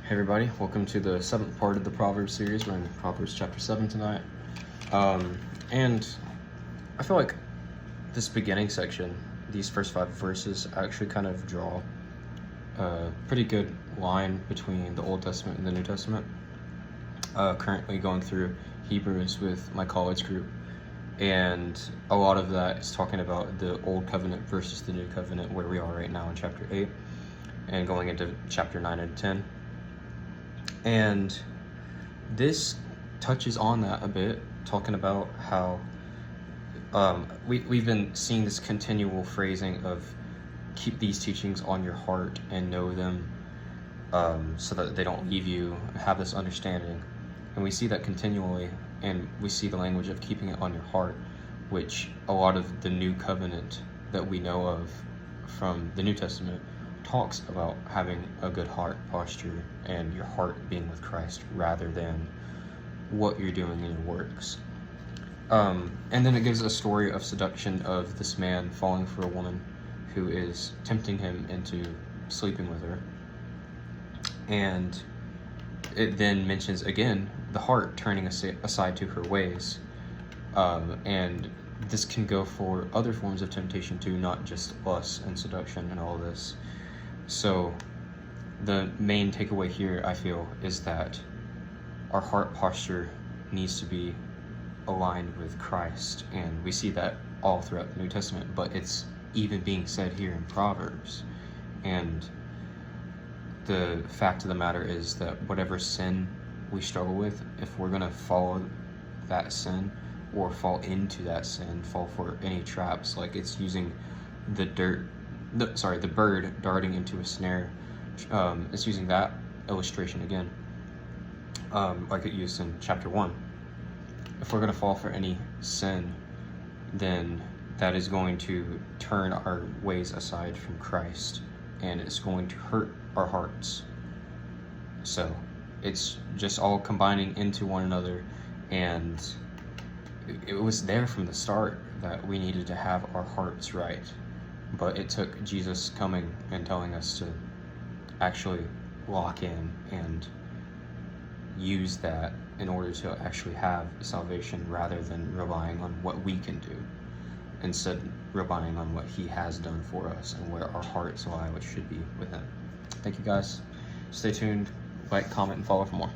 Hey everybody, welcome to the 7th part of the Proverbs series. We're in Proverbs chapter 7 tonight. And I feel like this beginning section, these first 5 verses, actually kind of draw a pretty good line between the Old Testament and the New Testament. Currently going through Hebrews with my college group, and a lot of that is talking about the Old Covenant versus the New Covenant, where we are right now in chapter 8, and going into chapter 9 and 10. And this touches on that a bit, talking about how we've been seeing this continual phrasing of keep these teachings on your heart and know them, so that they don't leave you, have this understanding. And we see that continually, and we see the language of keeping it on your heart, which a lot of the new covenant that we know of from the New Testament talks about having a good heart posture and your heart being with Christ rather than what you're doing in your works. And then it gives a story of seduction of this man falling for a woman who is tempting him into sleeping with her. And it then mentions again the heart turning aside to her ways. And this can go for other forms of temptation too, not just lust and seduction and all this. So the main takeaway here, I feel, is that our heart posture needs to be aligned with Christ, and we see that all throughout the New Testament, but it's even being said here in Proverbs. And the fact of the matter is that whatever sin we struggle with, if we're going to follow that sin or fall into that sin, fall for any traps, like it's using the bird darting into a snare, it's using that illustration again, like it used in chapter 1. If we're going to fall for any sin, then that is going to turn our ways aside from Christ, and it's going to hurt our hearts. So it's just all combining into one another, and it was there from the start that we needed to have our hearts right. But it took Jesus coming and telling us to actually lock in and use that in order to actually have salvation, rather than relying on what we can do. Instead, relying on what he has done for us and where our hearts lie, which should be with him. Thank you guys. Stay tuned, like, comment, and follow for more.